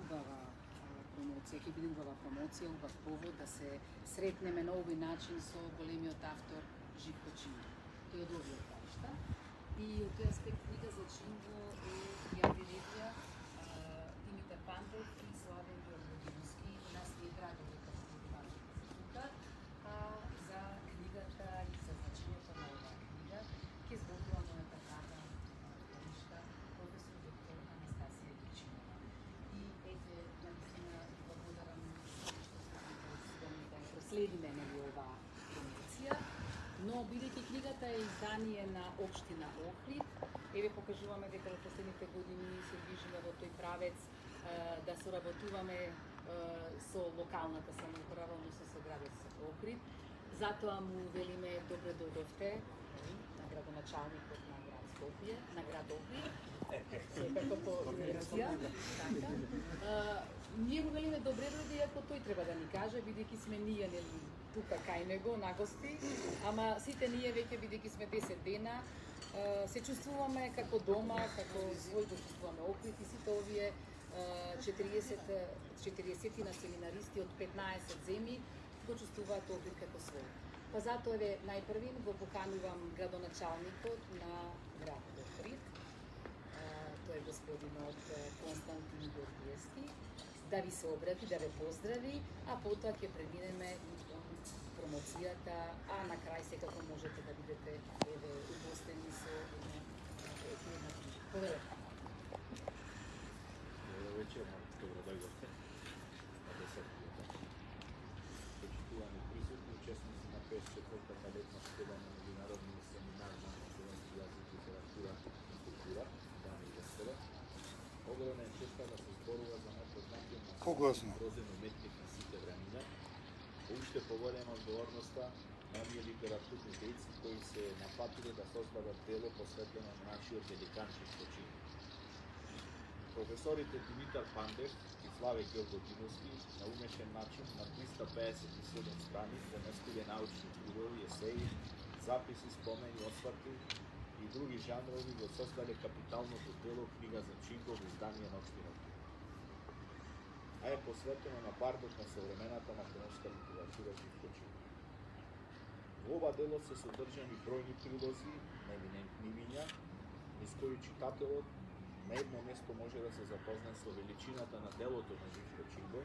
убава промоција, ќе биде убава промоција, убав повод да се сретнеме на овој начин со големиот автор Живко Чинго. Тој од овие краишта. И од тој аспект книга за Чинго е Јавиредија, Димитар Пандев и Славен Ѓоргодиновски. Нас ни е драго дека се тука, за книгата и за значењето на оваа книга ќе зборува мојата тата, колишка, професор доктор Анастасија Јурчинова. И ете, навистина благодарам што сте заинтересирани да ја проследиме оваа промоција. Но бидејќи книгата е издание на општина Охрид, еве покажуваме дека во последните години се движиме во тој правец да соработуваме со локалната самоуправа, односно со градот Охрид. Затоа му велиме добре дојдовте на градоначалникот на град Скопје, на град Охрид. Секако по инерција. Ние му велиме добре дојде, иако тој треба да ни каже, бидејќи сме ние нели тука кај него на гости, ама сите ние веќе бидејќи сме 10 дена се чувствуваме како дома, како свој го чувствуваме Охрид и сите овие 40 на семинаристи од 15 земји го чувствуваат Охрид како свој. Па затоа еве најпрвин го поканувам градоначалникот на град Охрид, тој е господинот Константин Георгиевски, да ви се обрати, да ве поздрави, а потоа ќе преминеме и кон промоцијата, а на крај секако можете да бидете еве угостени со една книга. Повелете. Добро вечер, добро дојдовте на 10-тиот. Почитувани присутни, учесници на 54-та летна школа на меѓународни семинар на македонски јазик, литература и култура, дами и господа. Огромна е честа да се зборува за најпознатиот грозен уметник на сите времиња. Уште поголема одговорноста на оние литературни дејци кои се напатиле да создадат дело посветено на нашиот великан Живко Чинго. Професорите Димитар Пандев и Славе Ѓоргодиновски на умешен начин на 357 страни поместиле научни трудови, есеи, записи, спомени, осврти и други жанрови го создале капиталното дело книга за Чинго во издание на општина Охрид. А е посветено на бардот на современата македонска литература Живко Чинго. Во ова дело се содржани бројни прилози на еминентни имиња, низ кои читателот на едно место може да се запознае со величината на делото на Живко Чинго,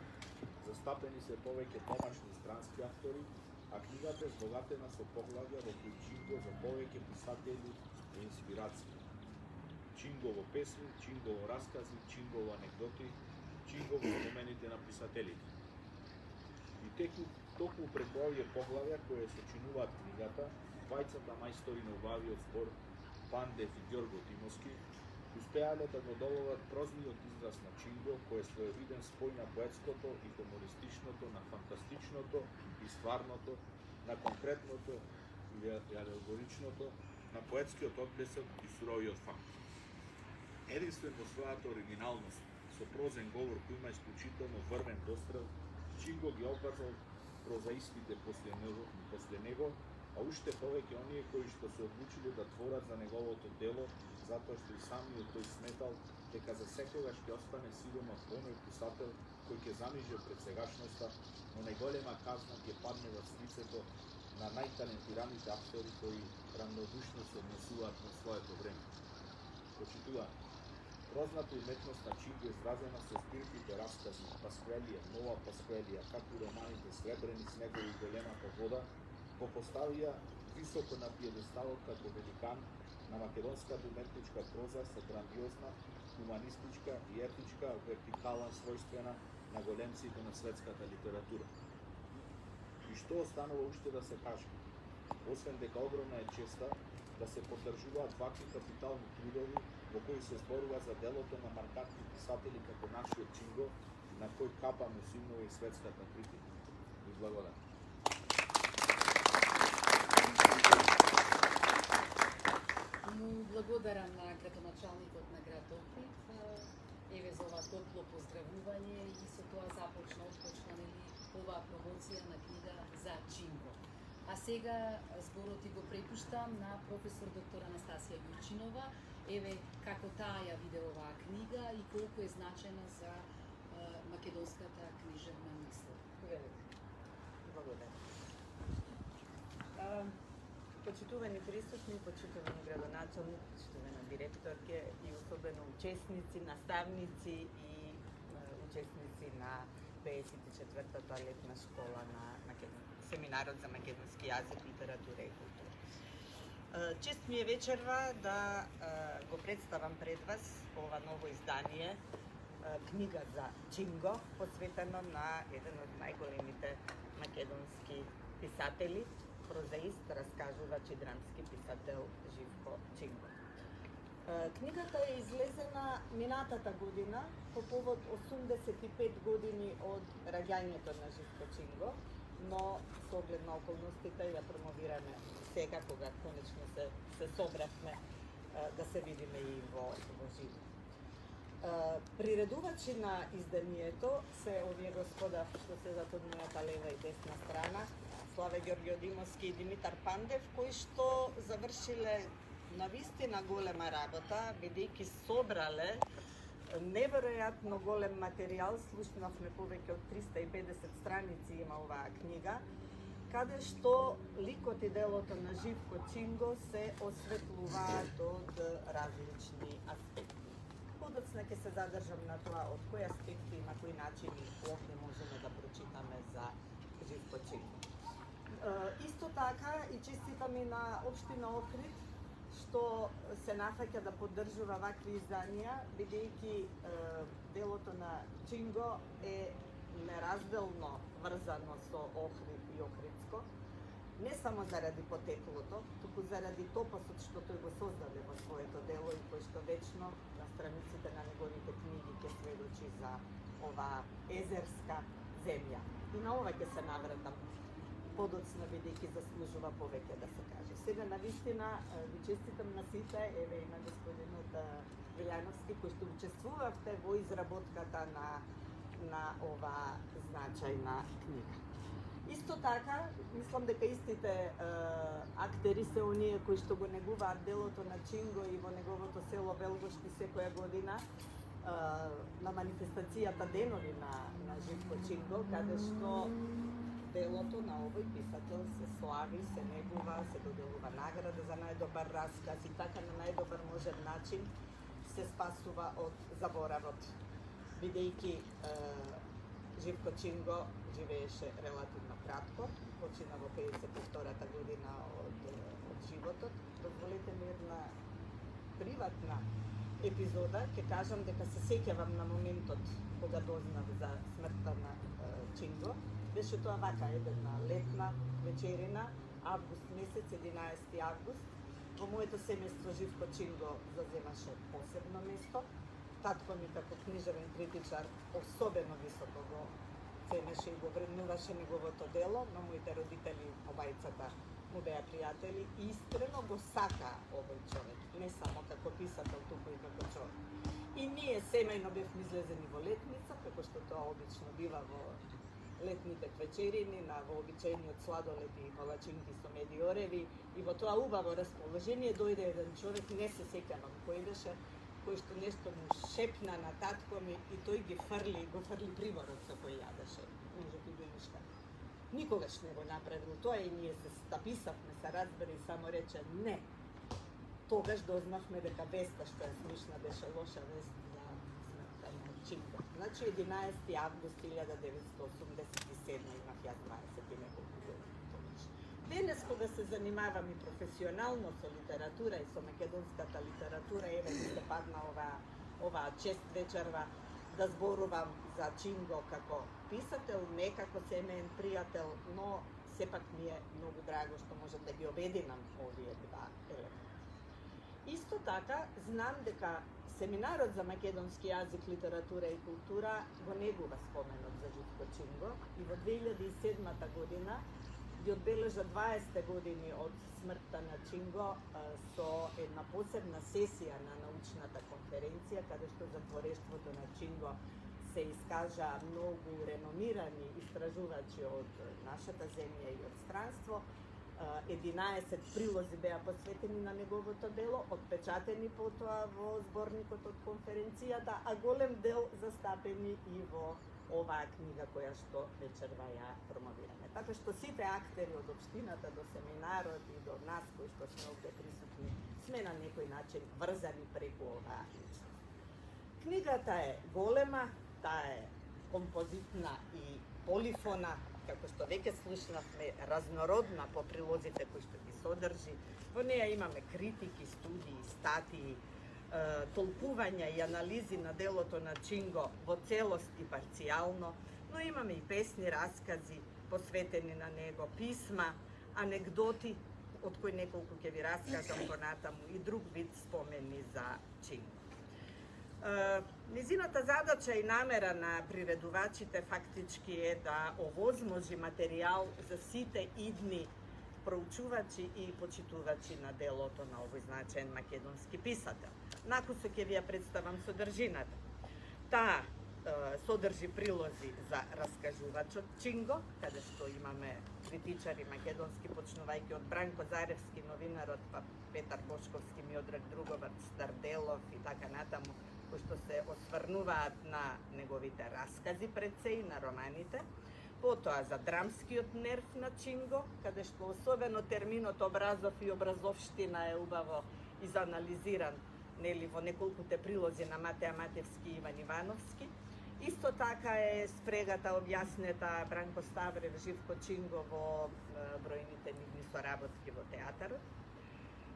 застапени се повеќе домашни и странски автори, а книгата е збогатена со поглавја во кои Чинго за повеќе писатели е инспирација. Чинго во песни, Чинго во раскази, Чинго во анегдоти, Чинго во спомените на писателите. И токму преку овие поглавја кои сочинуваат книгата, двајцата мајстори на убавиот збор Пандев и Ѓоргодиновски успеале да го доловат прозниот израз на Чинго, кој е своевиден спој на поетското и хумористичното, на фантастичното и стварното, на конкретното и алегоричното, на поетскиот одблесок и суровиот факт. Единствен во својата оригиналност, со прозен говор кој има исклучително врвен дострел, Чинго ги обврзал прозаистите после него, а уште повеќе оние кои што се одлучиле да творат за неговото дело, затоа што и самиот тој сметал дека за секогаш ќе остане сигурно оној писател кој ќе замиже пред сегашноста, но најголема казна ќе падне во лицето на најталентираните автори кои рамнодушно се однесуваат на своето време. Почитувани, прозната уметност на Чинго изразена со збирките раскази Паскуелија, Нова Паскуелија, както и романите Сребрени снегови и Големата вода, го поставија високо на пиедесталот како великан на македонската уметничка проза со грандиозна, хуманистичка и етничка вертикала својствена на големците на светската литература. И што останува уште да се каже? Освен дека огромна е честа да се поддржуваат вакви капитални трудови во кои се зборува за делото на маркантни писатели како нашиот Чинго, на кој капа му симнува и светската критика. Ви благодарам. Благодарам на градоначалникот на град Охрид, еве за ова топло поздравување и со тоа отпочна оваа промоција на книга за Чинго. А сега зборот и го препуштам на професор доктор Анастасија Јурчинова, еве како таа ја виде оваа книга и колку е значена за македонската книжевна мисла. Благодарам. Почитувани присутни, почитувани градоначалник, почитувани директорке и особено учесници, наставници и учесници на 54-та летна школа на семинарот за македонски јазик, литература и култура. Чест ми е вечерва да го представам пред вас ова ново издание, книга за Чинго, посветено на еден од најголемите македонски писатели, прозаист, раскажувач и драмски писател Живко Чинго. Книгата е излезена минатата година по повод 85 години од раѓањето на Живко Чинго, но со оглед на околностите ја промовираме сега кога конечно се собравме да се видиме и во живо. Приредувачи на изданието се овие господа што седат од мојата лева и десна страна, Славе Ѓорѓодимовски и Димитар Пандев, кои што завршиле навистина голема работа, бидејќи собрале неверојатно голем материјал, слушнавме повеќе од 350 страници има оваа книга, каде што ликот и делото на Живко Чинго се осветлуваат од различни аспекти. Подоцна ќе се задржам на тоа од кои аспекти и на кои начини овде можеме да прочитаме за Живко Чинго. Исто така и честитам и на Општина Охрид, што се нафаќа да поддржува вакви изданија, бидејќи делото на Чинго е неразделно врзано со Охрид и Охридско, не само заради потеклото, туку заради топосот што тој го создаде во своето дело и кој што вечно на страниците на неговите книги ќе сведочи за оваа езерска земја. И на ова ќе се навратам подоцна, бидејќи заслужува повеќе да се каже. Сега навистина ви честитам на сите, еве и на господинот Вилјановски, кои што учествувавте во изработката на оваа значајна книга. Исто така, мислам дека истите актери се оние кои што го негуваат делото на Чинго и во неговото село Велгошки секоја година на манифестацијата Денови на Живко Чинго, каде што делото на овој писател се слави, се негува, се доделува награда за најдобар расказ и така на најдобар можен начин се спасува од заборавот. Бидејќи Живко Чинго живееше релативно кратко, почина во 52-та година од животот. Дозволете ми една приватна епизода, ќе кажам дека се сеќавам на моментот кога дознав за смртта на Чинго. Беше тоа вака една летна вечерина, август месец, 11 август. Во моето семејство Живко Чинго заземаше посебно место. Татко ми како книжевен критичар особено високо го ценеше и го вреднуваше неговото дело, но моите родители, обајцата, му беа пријатели и искрено го сака овој човек, не само како писател, туку и како човек. И ние семејно бевме излезени во летница, како што тоа обично бива во летните вечерини, на вообичаениот сладолед и палачинки со меди ореви, и во тоа убаво расположение дојде еден човек, не се сеќавам кој беше, кој што нешто му шепна на татко ми и тој го фрли приборот со кој јадеше, може би думишка. Никогаш не го направил тоа и ние се стаписавме, се разбери и само рече не. Тогаш дознавме дека веста што е смишна беше лоша вест за смртта на Чинго. Значи 11 август 1987 имав јас 20 и неколку години тогаш. Денес кога се занимавам и професионално со литература и со македонската литература, еве ми се падна оваа чест вечерва да зборувам за Чинго како писател, не како семеен пријател, но сепак ми е многу драго што можам да ги обединам овие два елемента. Исто така, знам дека семинарот за македонски јазик, литература и култура го негува споменот за Живко Чинго и во 2007 година ги одбележа 20 години од смртта на Чинго со една посебна сесија на научната конференција, каде што за творештвото на Чинго се искажа многу реномирани истражувачи од нашата земја и од странство. 11 прилози беа посветени на неговото дело, отпечатени потоа во зборникот од конференцијата, а голем дел застапени и во оваа книга која што вечерва ја промовираме. Така што сите актери од општината до семинарот и до нас кои што сме овде присутни сме на некој начин врзани преку оваа личност. Книгата е голема, таа е композитна и полифона, како што веќе слушнавме, разнородна по прилозите кои што ги содржи. Во неја имаме критики, студии, статии, толкувања и анализи на делото на Чинго во целост и парцијално, но имаме и песни, раскази посветени на него, писма, анегдоти, од кои неколку ќе ви раскажам понатаму, и друг вид спомени за Чинго. Низината задача и намера на приредувачите фактички е да овозможи материјал за сите идни проучувачи и почитувачи на делото на овој значаен македонски писател. Накусо ќе ви ја представам содржината. Таа содржи прилози за раскажувачот Чинго, каде што имаме критичари македонски, почнувајќи од Бранко Заревски, новинарот, па Петар Бошковски, Миодраг Друговаc, Старделов и така натаму, кои што се осврнуваат на неговите раскази пред се и на романите. Потоа за драмскиот нерв на Чинго, каде што особено терминот образов и образовштина е убаво изанализиран, нели, во неколкуте прилози на Матеа Матевски и Иван Ивановски. Исто така е спрегата објаснета Бранко Ставрев, Живко Чинго во бројните нивни соработки во театарот.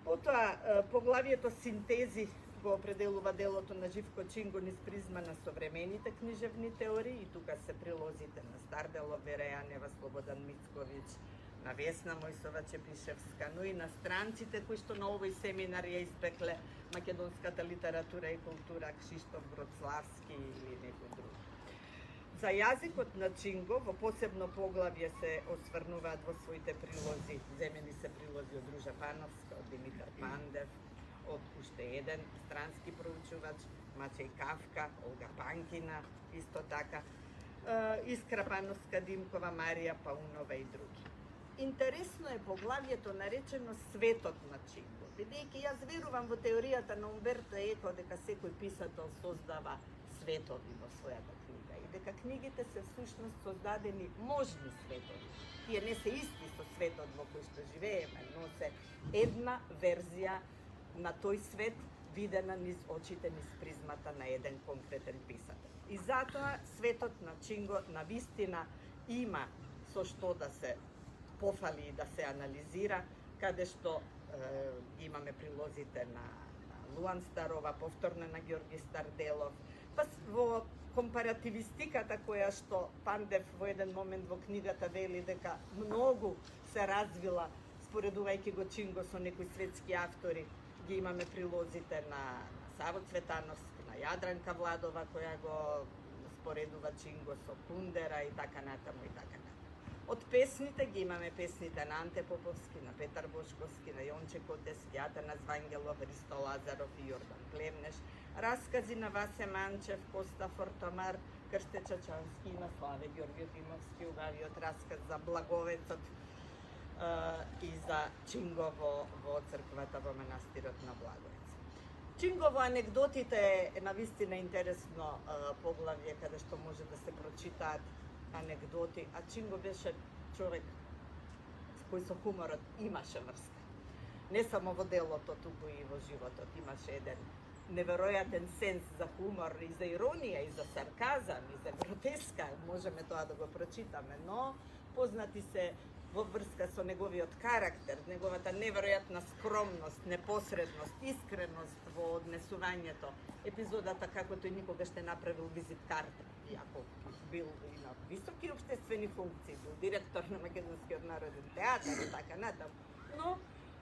Потоа поглавието синтези го определува делото на Живко Чинго низ призма на современите книжевни теории, и тука се прилозите на Старделов, Вера Јанева, Слободан Мицковиќ, на Весна Мојсова Чепишевска, но и на странците кои што на овој семинар ја испекле македонската литература и култура, Кшиштоф Гроцлавски или некој друг. За јазикот на Чинго во посебно поглавје се осврнуваат во своите прилози, земени се прилози од Ружа Пановска, од Димитар Пандев, од уште еден странски проучувач, Мачеј Кавка, Олга Панкина, исто така, Искра Пановска Димкова, Марија Паунова и други. Интересно е поглавјето наречено Светот на Чинго, бидејќи јас верувам во теоријата на Умберто Еко дека секој писател создава светови во својата книга и дека книгите се всушност создадени можни светови. Тие не се исти со светот во кој што живееме, но се една верзија на тој свет видена низ очите, низ призмата на еден конкретен писател. И затоа светот на Чинго навистина има со што да се пофали и да се анализира, каде што имаме прилозите на Луан Старова, повторно на Ѓорги Старделов, па во компаративистиката која што Пандев во еден момент во книгата вели дека многу се развила споредувајќи го Чинго со некои светски автори, ги имаме прилозите на Саво Цветановски, на Јадранка Владова која го споредува Чинго со Кундера и така натаму и така натаму. Од песните ги имаме песните на Анте Поповски, на Петар Бошковски, на Јонче Котески, Атанас Вангелов, Ристо Лазаров и Јордан Плевнеш, раскази на Васе Манчев, Коста Фортомар, Крсте Чачански и на Славе Ѓорѓе Димовски, убавиот расказ за Благовецот и за Чинго во црквата во манастирот на Благовец. Чинго во анегдотите е навистина интересно поглавје каде што може да се прочитаат анегдоти, а Чинго беше човек кој со хуморот имаше врска. Не само во делото, туку и во животот имаше еден неверојатен сенс за хумор и за иронија и за сарказам и за гротеска, можеме тоа да го прочитаме, но познати се во врска со неговиот карактер, неговата неверојатна скромност, непосредност, искреност во однесувањето. Епизодата како тој никогаш не направил визит карта, иако бил и на високи општествени функции, бил директор на Македонскиот народен театар и така натаму, но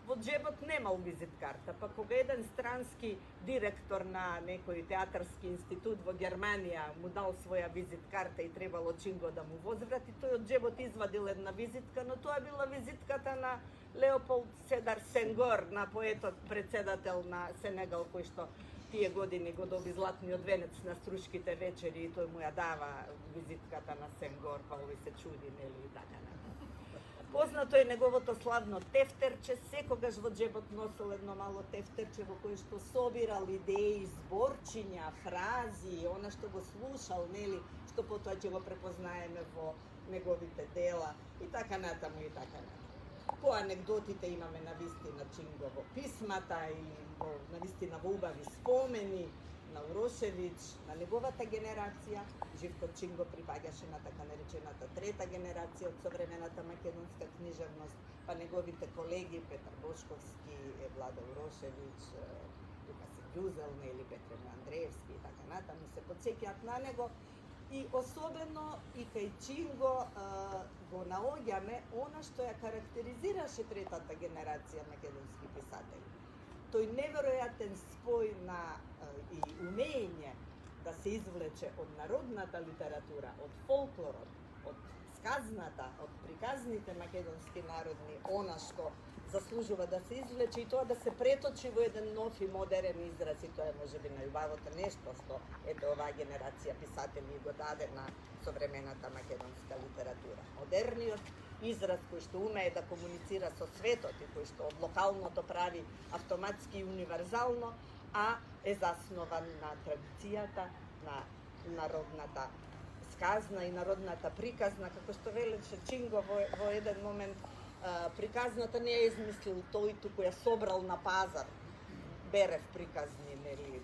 во джебот немал визит карта, па кога еден странски директор на некој театарски институт во Германија му дал своја визит карта и требало Чинго да му возврати, тој од джебот извадил една визитка, но тоа била визитката на Леополд Седар Сенгор, на поетот председател на Сенегал, кој што тие години го доби златниот венец на Струшките вечери и тој му ја дава визитката на Сенгор, па овој се чуди, нели, и така натаму. Познато е неговото славно тефтерче, секогаш во джебот носел едно мало тефтерче во кое што собирал идеи, зборчиња, фрази, она што го слушал, нели, што потоа ќе го препознаеме во неговите дела и така натаму и така натаму. По анегдотите имаме навистина Чинго во писмата или навистина во убави спомени на Урошевиќ, на неговата генерација. Живко Чинго припаѓаше на така наречената трета генерација од современата македонска книжевност, па неговите колеги Петар Бошковски, Влада Урошевиќ, тука се Ѓузел, или Петре Андреевски и така натаму се потсеќаат на него. И особено и кај Чинго го наоѓаме она што ја карактеризираше третата генерација македонски писатели. Тој неверојатен спој на и умење да се извлече од народната литература, од фолклорот, од сказната, од приказните македонски народни, она што заслужува да се извлече и тоа да се преточи во еден нов и модерен израз, и тоа е можеби најубавото нешто што ете оваа генерација писатели го даде на современата македонска литература. Модерниот израз кој што умее да комуницира со светот и кој што од локалното прави автоматски и универзално, а е заснован на традицијата, на народната сказна и народната приказна, како што велеше Чинго во еден момент. Приказната не ја измислил тој, туку ја собрал на пазар. Берев приказни, нели,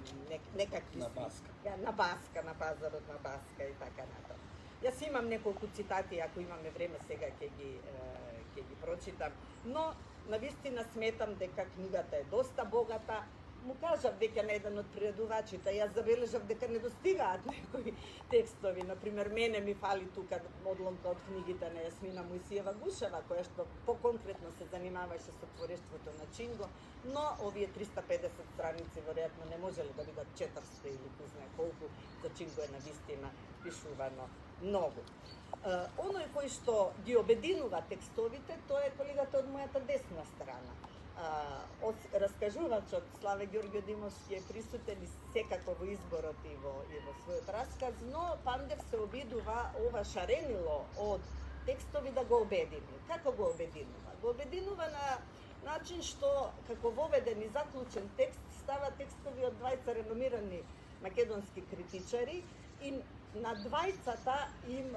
некакви... На Баска. На Баска, на пазарот на Баска и така натаму. Јас имам неколку цитати, ако имаме време сега ќе ги прочитам, но навистина сметам дека книгата е доста богата. Му кажав дека на еден од приредувачите, јас забележав дека недостигаат некои текстови. Например, мене ми фали тука одломка од книгите на Јасмина Мојсиева Гушева, која што поконкретно се занимаваше со творештвото на Чинго, но овие 350 страници веројатно не можеле да бидат 400 или кој знае колку. За Чинго е навистина пишувано многу. Оној кој што ги обединува текстовите, тоа е колегата од мојата десна страна. Раскажувачот Славе Ѓорѓо Димовски е присутен и секако во изборот и во својот расказ, но Пандев се обидува ова шаренило од текстови да го обедини. Како го обединува? Го обединува на начин што, како воведен и заклучен текст, става текстови од двајца реномирани македонски критичари и на двајцата им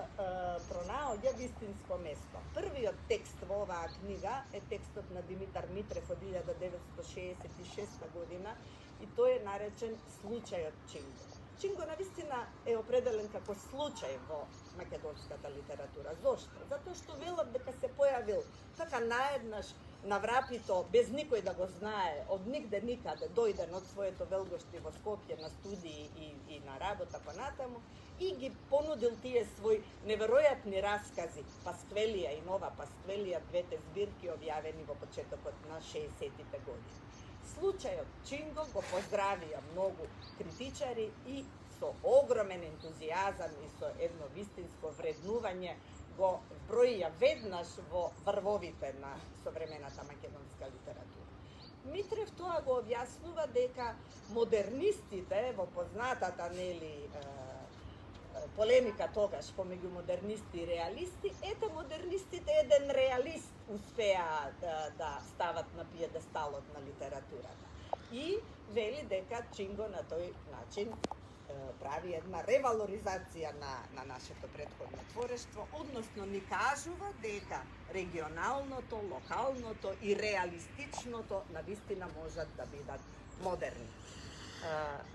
пронаоѓа вистинско место. Првиот текст во оваа книга е текстот на Димитар Митрев од 1966 година и тој е наречен Случајот Чинго. Чинго навистина е определен како случај во македонската литература. Зошто? Затоа што велат дека се појавил така наеднаш наврапито, без никој да го знае, од нигде никаде, дојден од своето велгошти во Скопје на студии и на работа понатаму и ги понудил тие свои неверојатни раскази, Пасквелија и Нова Пасквелија, двете збирки објавени во почетокот на 60-тите години. Случајот Чинго го поздравија многу критичари и со огромен ентузијазам и со едно вистинско вреднување го броија веднаш во врвовите на современата македонска литература. Митрев тоа го објаснува дека модернистите во познатата полемика тогаш помеѓу модернисти и реалисти, ете модернистите еден реалист успеа да стават на пиедесталот на литературата. И вели дека Чинго на тој начин прави една ревалоризација на нашето претходно творештво, односно ни кажува дека регионалното, локалното и реалистичното навистина можат да бидат модерни.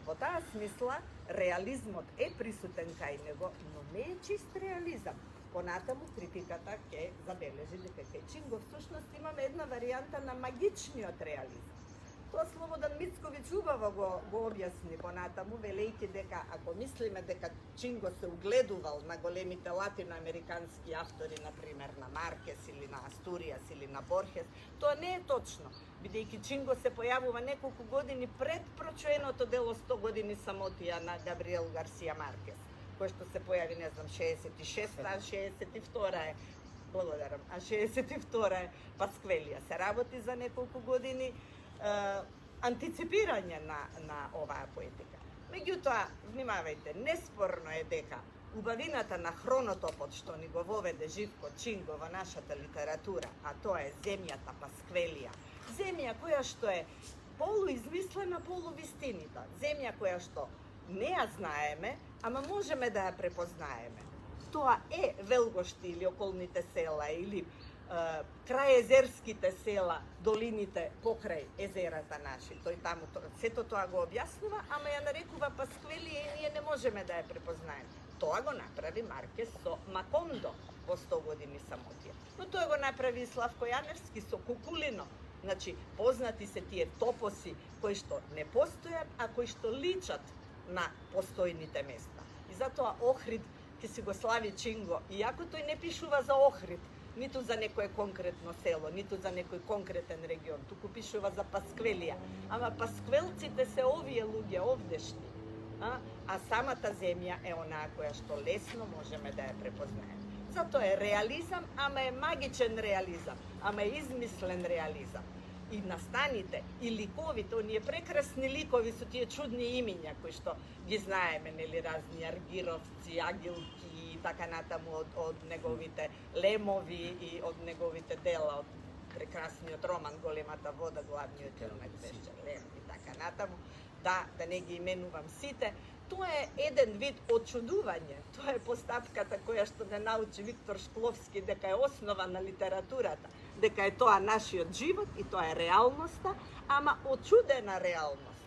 Во таа смисла, реализмот е присутен кај него, но не е чист реализам. Понатаму критиката ќе забележи дека кај Чинго всушност имаме една варијанта на магичниот реализам. Тоа Слободан Мицковиќ убаво го објасни понатаму, велејќи дека ако мислиме дека Чинго се угледувал на големите латиноамерикански автори, например на Маркес или на Астуријас или на Борхес, тоа не е точно, бидејќи Чинго се појавува неколку години пред прочуеното дело 100 години самотија на Габриел Гарсија Маркес, кој што се појави, не знам, 66-та, 62-та е, благодарам, а 62-та е Пасквелија. Се работи за неколку години антиципирање на оваа поетика. Меѓутоа, внимавајте, неспорно е дека убавината на хронотопот што ни го воведе Живко Чинго во нашата литература, а тоа е земјата Пасквелија. Земја која што е полуизмислена, полувистинита. Земја која што не ја знаеме, ама можеме да ја препознаеме. Тоа е Велгошти или околните села, или крајезерските села, долините покрај езерата наши. Тој таму сето тоа го објаснува, ама ја нарекува Пасквелија и ние не можеме да ја препознаеме. Тоа го направи Маркес со Макондо во 100 години самотија. Но тоа го направи и Славко Јаневски со Кукулино. Значи, познати се тие топоси кои што не постојат, а кои што личат на постојните места. И затоа Охрид ќе си го слави Чинго, иако тој не пишува за Охрид, ниту за некое конкретно село, ниту за некој конкретен регион, туку пишува за Пасквелија. Ама пасквелците се овие луѓе овдешни, а самата земја е онаа која што лесно можеме да ја препознаеме. Затоа е реализам, ама е магичен реализам, ама е измислен реализам. И настаните, и ликовите, оние прекрасни ликови со тие чудни имиња кои што ги знаеме, нели, разни аргировци, агилки и така натаму од неговите лемови и од неговите дела, од прекрасниот роман Големата вода, главниот јунак беше лем и така натаму. Да не ги именувам сите. Тоа е еден вид очудување. Тоа е постапката која што не научи Виктор Шкловски дека е основа на литературата, дека е тоа нашиот живот и тоа е реалноста, ама очудена реалност.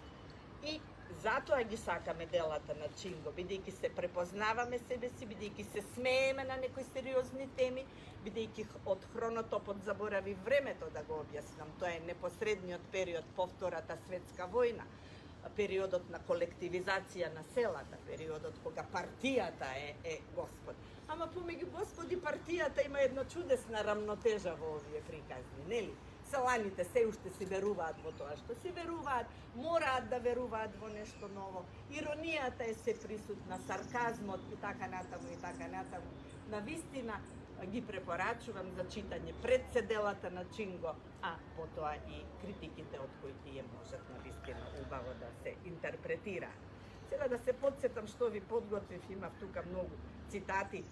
И затоа ги сакаме делата на Чинго, бидејќи се препознаваме себе си, бидејќи се смееме на некои сериозни теми, бидејќи од хронотопот заборави времето да го објаснам. Тоа е непосредниот период по Втората светска војна, периодот на колективизација на селата, периодот кога партијата е Господ. Ама помеѓу Господ и партијата има една чудесна рамнотежа во овие приказни, нели? Селаните се уште си веруваат во тоа што си веруваат, мораат да веруваат во нешто ново. Иронијата е се присутна, сарказмот и така натаму и така натаму. Навистина ги препорачувам за читање пред се делата на Чинго, а потоа и критиките од кои тие можат навистина убаво да се интерпретираат. Сега да се подсетам што ви подготвив, имав тука многу цитати,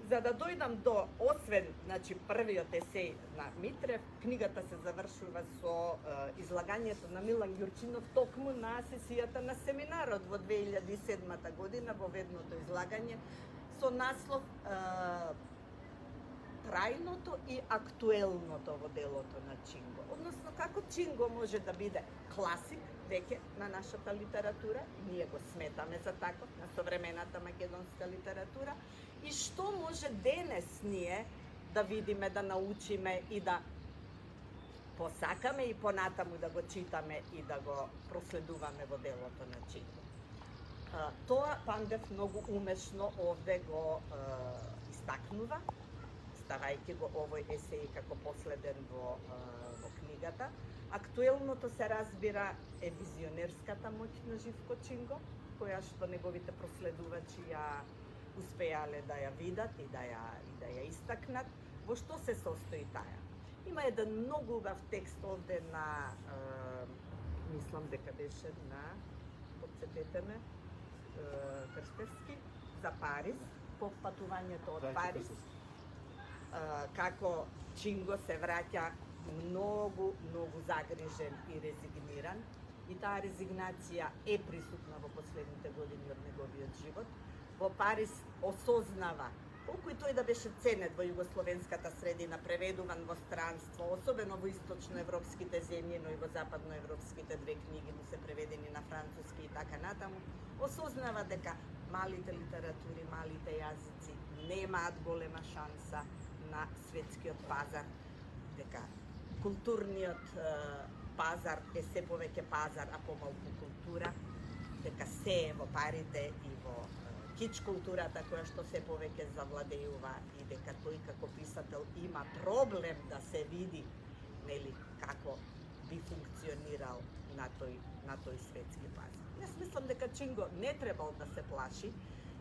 за да дојдам до, освен, значи, првиот есеј на Митрев, книгата се завршува со излагањето на Милан Ѓурчинов токму на сесијата на семинарот во 2007 година, во ведното излагање, со наслов трајното и актуелното во делото на Чинго. Односно, како Чинго може да биде класик веќе на нашата литература, ние го сметаме за таков, на современата македонска литература, и што може денес ние да видиме, да научиме и да посакаме и понатаму да го читаме и да го проследуваме во делото на Чинго. Тоа Пандев многу умешно овде го истакнува, ставајќи го овој есеј како последен во книгата. Актуелното се разбира е визионерската моќ на Живко Чинго, која што неговите проследувачи ја успеале да ја видат и да ја истакнат. Во што се состои таа? Има еден многу убав текст овде на, мислам дека беше на, подсетете ме, Крстевски, за Париз, по патувањето од Париз, како Чинго се враќа многу загрижен и резигниран. И таа резигнација е присутна во последните години од неговиот живот. Во Париз осознава, колку и тој да беше ценет во југословенската средина, преведуван во странство, особено во источноевропските земји, но и во западноевропските две книги му се преведени на француски и така натаму, осознава дека малите литератури, малите јазици немаат голема шанса на светскиот пазар, дека културниот пазар е се повеќе пазар, а помалку култура, дека се е во парите и во кич културата која што се повеќе завладеува и дека тој како писател има проблем да се види, нели, како би функционирал на тој светски пазар. Јас мислам дека Чинго не требал да се плаши,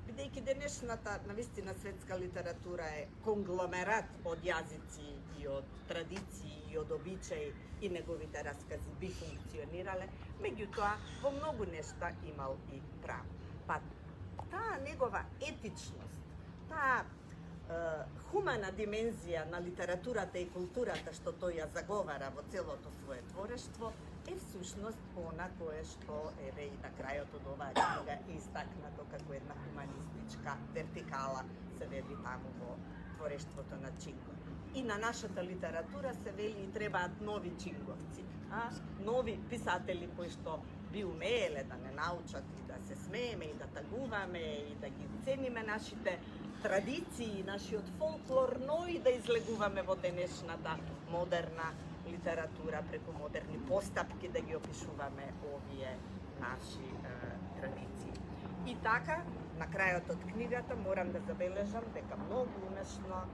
бидејќи денешната навистина светска литература е конгломерат од јазици и од традиции и од обичаи и неговите раскази би функционирале, меѓутоа во многу нешта имал и право. Па таа негова етичност, таа хумана димензија на литературата и културата што тој ја заговара во целото свое творештво е всушност она кое што еве и на крајот од оваа книга е истакнато како една хуманистичка вертикала се вели таму во творештвото на Чинго. И на нашата литература се вели и требаат нови чинговци, нови писатели кои што би умееле да не научат и да се смееме и да тагуваме и да ги цениме нашите традиции, нашиот фолклор, но и да излегуваме во денешната модерна литература преку модерни постапки да ги опишуваме овие наши традиции. И така, на крајот од книгата морам да забележам дека многу умешно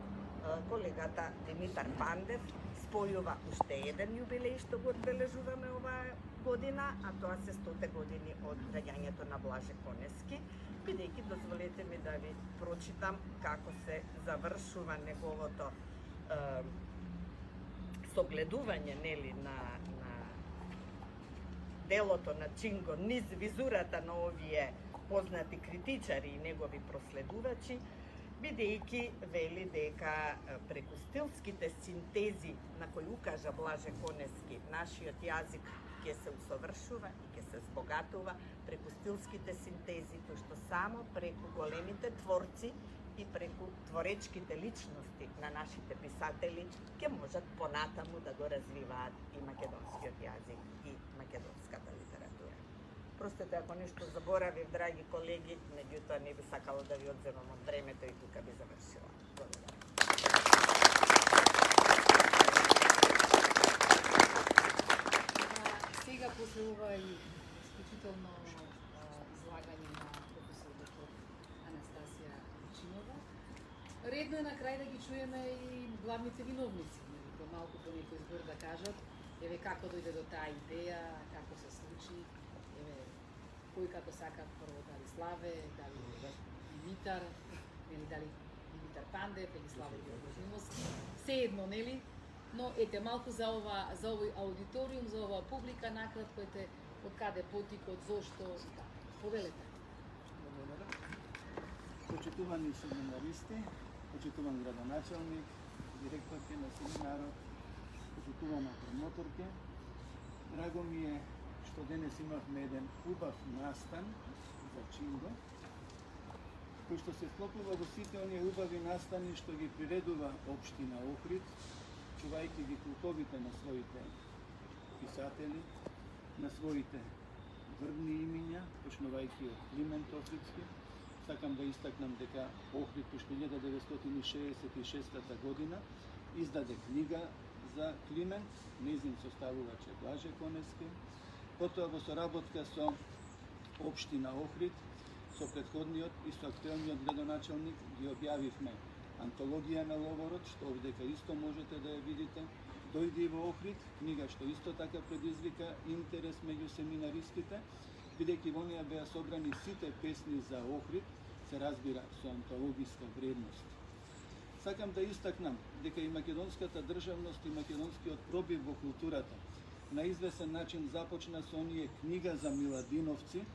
колегата Димитар Пандев спојува уште еден јубилеј што го одбележуваме оваа година, а тоа се 100 години од раѓањето на Блаже Конески, бидејќи дозволете ми да ви прочитам како се завршува неговото согледување нели на делото на Чинго низ визурата на овие познати критичари и негови проследувачи, бидејќи вели дека преку стилските синтези на кои укажа Блаже Конески, нашиот јазик ќе се усовршува и ќе се збогатува преку стилските синтези, кои што само преку големите творци и преку творечките личности на нашите писатели ќе можат понатаму да го развиваат и македонскиот јазик и македонската литература. Простете ако нешто заборавив, драги колеги, меѓутоа не би сакало да ви одземам од времето и тука би завршила. Благодарам. Сега после ова и исклучително излагање на професор доктор Анастасија Чинова, редно е на крај да ги чуеме и главните виновници, малку по некој збор да кажат, еве како дојде до таа идеја, како се случи, еве кој како сака прво, дали Славе, дали Димитар, нели дали Димитар Пандев или Славе Георгиевски, се едно, нели? Но ете малку за овој аудиториум, за оваа публика, накратко ете од каде потикот, зошто и така. Повелете. Благодаря. Почитувани семинаристи, почитуван градоначалник, директорке на семинарот, почитувана промоторке. Драго ми е што денес имавме еден убав настан за Чинго, кој што се склопува во сите оние убави настани што ги приредува општина Охрид, чувајќи ги култовите на своите писатели, на своите врвни имиња, почнувајќи од Климент Охридски. Сакам да истакнам дека Охрид уште 1966 година издаде книга за Климент, нејзин составувач е Блаже Конески. Потоа во соработка со општина Охрид, со претходниот и со актуелниот градоначалник ги објавивме антологија на ловорот, што овдека исто можете да ја видите. Дојде и во Охрид, книга што исто така предизвика интерес меѓу семинаристите, бидејќи во неја беа собрани сите песни за Охрид, се разбира со антологиска вредност. Сакам да истакнам дека и македонската државност и македонскиот пробив во културата на извесен начин започна со оние книга за миладиновци,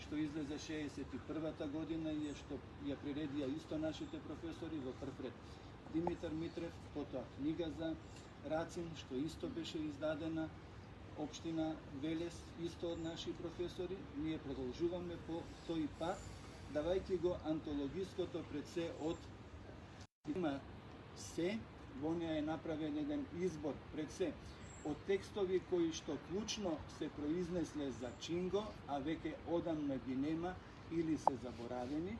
што излезе 61-та година и што ја приредија исто нашите професори, во прв ред Димитар Митрев, потоа книга за Рацин, што исто беше издадена, општина Велес, исто од наши професори. Ние продолжуваме по тој пат, давајќи го антологиското пред се од има се, во неја е направен еден избор пред се од текстови кои што клучно се произнесле за Чинго, а веќе одамна ги нема или се заборавени.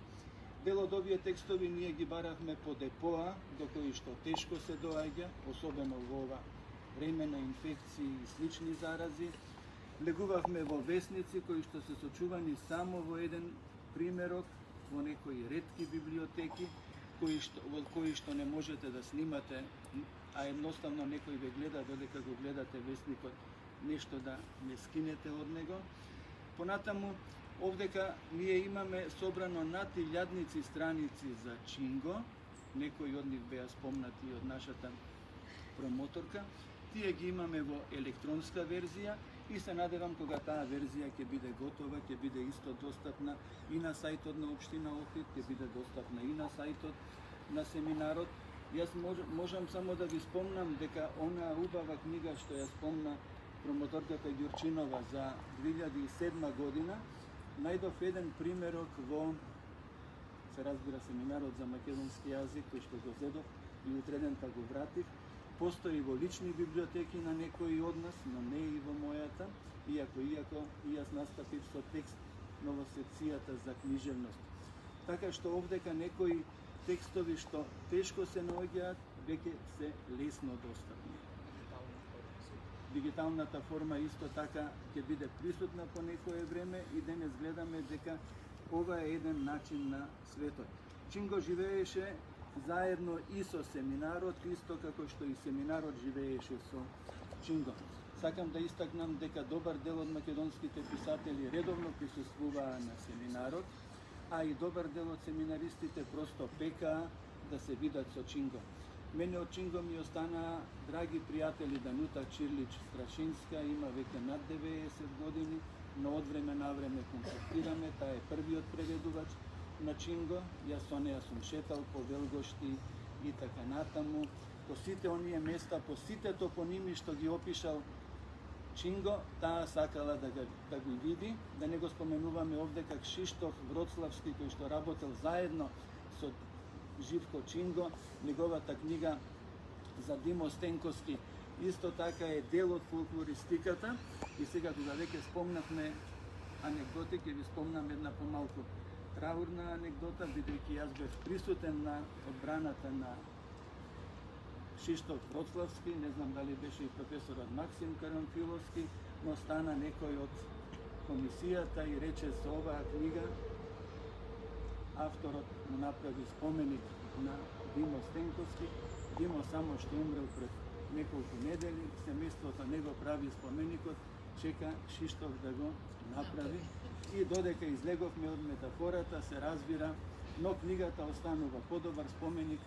Дел од овие текстови ние ги баравме по депоа, до кои што тешко се доаѓа, особено во ова време на инфекции и слични зарази. Легувавме во весници кои што се сочувани само во еден примерок, во некои ретки библиотеки, во кои што не можете да снимате, а едноставно некој ве гледа додека го гледате весникот, нешто да не скинете од него. Понатаму, овдека ние имаме собрано над 1000 страници за Чинго, некои од нив беа спомнати од нашата промоторка. Тие ги имаме во електронска верзија И се надевам кога таа верзија ќе биде готова, ќе биде исто достапна и на сајтот на општина Охрид, ќе биде достапна и на сајтот на семинарот. Јас можам само да ви спомнам дека онаа убава книга што ја спомна промоторката Ѓурчинова за 2007 година, најдов еден примерок во, се разбира, семинарот за македонски јазик, кој што го зедов и утреден па го вратив. Постои во лични библиотеки на некои од нас, но не и во мојата, иако и јас настапив со текст но во секцијата за книжевност. Така што овдека некои текстови што тешко се наоѓаат, веќе се лесно достапни. Дигиталната форма исто така ќе биде присутна по некое време и денес гледаме дека ова е еден начин на светот. Чинго живееше заедно и со семинарот, исто како што и семинарот живееше со Чинго. Сакам да истакнам дека добар дел од македонските писатели редовно присуствуваа на семинарот, а и добар дел од семинаристите просто пекаа да се видат со Чинго. Мене од Чинго ми останаа драги пријатели Данута Чирлич Страшинска, има веќе над 90 години, но од време на време контактираме, таа е првиот преведувач на Чинго, јас со неја сум шетал по Велгошти и така натаму, по сите оние места, по сите топоними што ги опишал Чинго, таа сакала да го види, да не го споменуваме овде как Шиштоф Вроцлавски, кој што работел заедно со Живко Чинго, неговата книга за Димо Стенковски исто така е дел од фолклористиката. И сега кога веќе спомнавме анекдоти, ќе ви спомнам една помалку траурна анекдота, бидејќи јас бев присутен на одбраната на Шиштоф Вроцлавски, не знам дали беше и професорот Максим Карамфиловски, но стана некој од комисијата и рече со оваа книга авторот му направи споменик на Димо Стенковски. Димо само што умрел пред неколку недели, семејството не го прави споменикот, чека Шиштоф да го направи. И додека излеговме од метафората, се разбира, но книгата останува подобар споменик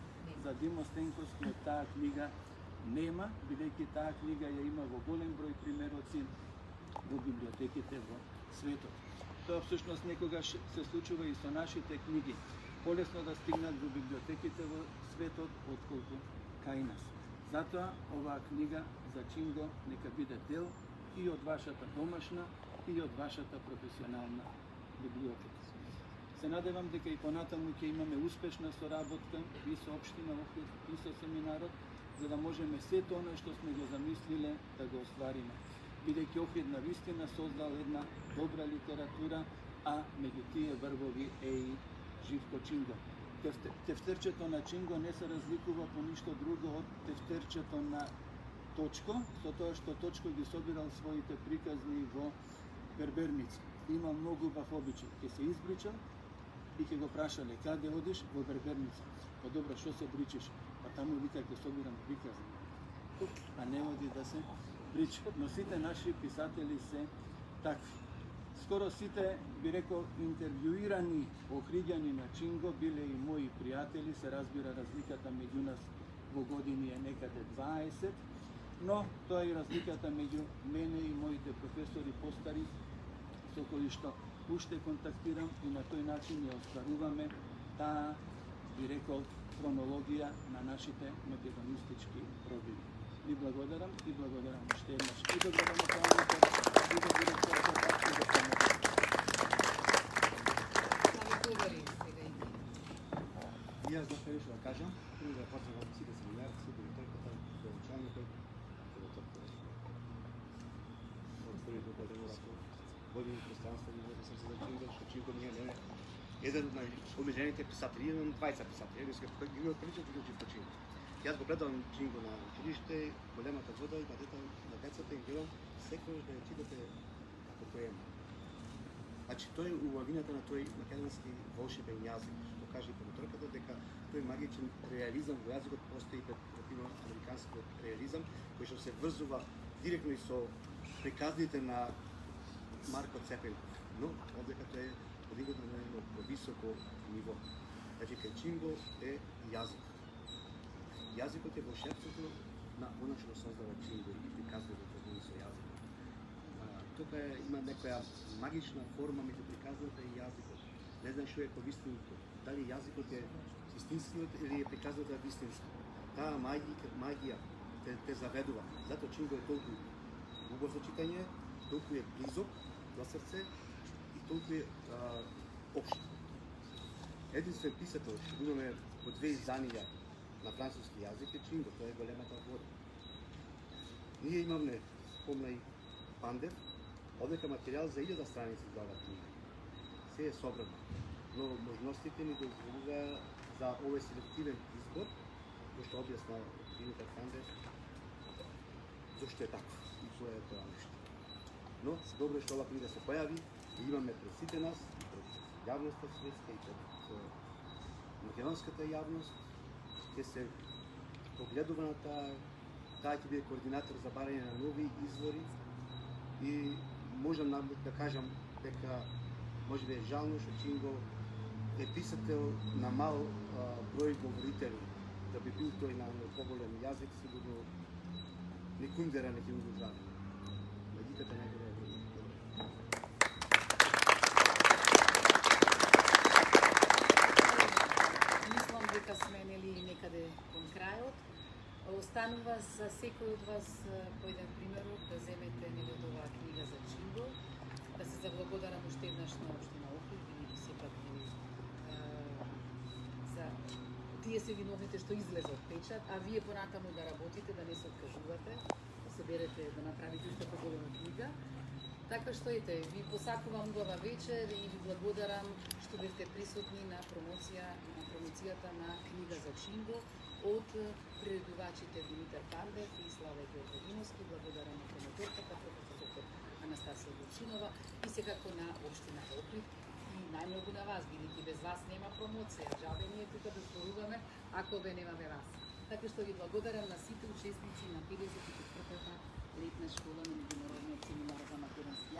за Димо Стенковски од таа книга нема, бидејќи таа книга ја има во голем број примероци во библиотеките во светот. Тоа всушност некогаш се случува и со нашите книги. Полесно да стигнат во библиотеките во светот отколку кај нас. Затоа оваа книга за Чинго нека биде дел и од вашата домашна и од вашата професионална библиотека. Се надевам дека и понатаму ќе имаме успешна соработка и со општина Охрид и со семинарот, за да можеме сето она што сме го замислиле да го оствариме. Бидејќи Охрид навистина создал една добра литература, а меѓу тие врвови е и Живко Чинго. Тефтерчето на Чинго не се разликува по ништо друго од тефтерчето на Точко, со тоа што Точко ги собирал своите приказни во Берберница. Има многу убав обичај. Ќе се избричал и ќе го прашале каде одиш, во Берберница. Па добро, што се бричиш? Па таму вика ќе собирам приказни. А не оди да се брича. Но сите наши писатели се такви. Скоро сите, би рекол, интервјуирани охриѓани на Чинго биле и мои пријатели, се разбира разликата меѓу нас во години е некаде 20, но тоа е и разликата меѓу мене и моите професори постари, со кои што уште контактирам и на тој начин ја остваруваме таа, би рекол, хронологија на нашите македонистички пробиви. Ви благодарам и благодарам уште еднаш и до градоначалникот, и до директорката, и до помогот. И јас да прешо да кажам, прво да поздравам сите семинарци, директорката, градоначалникот, од првите години водени пространство на срце за Чинго, што Чинго ми е еден од најомилените писатели, еден од 20 писатели, кој ги приличат и Живко Чинго. Јас го гледам Чинго на училиште, големата вода и на децата и гледам секојаш да ја читате како поема. Значи, тој убавината на тој македонски волшебен јазик, што каже промоторката, дека тој магичен реализам во јазикот постои пред американскиот реализам, кој што се врзува директно и со приказните на Марко Цепенков, но одека тој е подигнат на едно високо ниво. Значи, кај Чинго е јазик. Јазикот е волшебството на она што создава Чинго и приказните со јазикот. тука има некоја магична форма меѓу приказната и јазикот. Не знам што е повистиното. Дали јазикот е истинскиот или е приказната вистинска. Таа магија те заведува. Затоа Чинго е толку убаво за читање, толку е близок до срце и толку е општ. Единствен писател што имаме по 2 изданија на француски јазик е Чинго, тоа е големата вода. Ние имаме, помна и Пандев, одека материјал за 1000 страници за оваа книга. Се е собрано, но можностите ни дозволува за овој селективен избор, кој што објасна Димитар Пандев, зашто е така и кој е тоа нешто. Но добро е што оваа книга се појави и имаме пред сите нас, и пред јавноста светска и пред македонската јавност, ќе се погледува на таа ќе биде координатор за барање на нови извори и можам да кажам дека може да е жално што Чинго е писател на мал број говорители. Да би бил тој на поголем јазик, сигурно ни Кундера не ќе го здаде. Логиката најдобра е време. Мислам дека сме некаде кон крајот. Останува за секој од вас по еден примерок да земете од оваа книга за Чинго, да се заблагодарам уште еднаш на општина Охрид, бидејќи сепак за тие се виновните што излезе од печат, а вие понатаму да работите, да не се откажувате, да се берете да направите уште поголема книга. Така што ете, ви посакувам убава вечер и ви благодарам што бевте присутни на промоцијата на книга за Чинго од приредувачите Димитар Пандев и Славе Георгиновски. Благодарам на промоторката, професор доктор Анастасија Вучинова и секако на општина Охрид и најмногу на вас, бидејќи без вас нема промоција. Жабе ние тука да зборуваме ако бе немаме вас. Така што ви благодарам на сите учесници на 54-та летна школа на меѓународниот семинар за македонски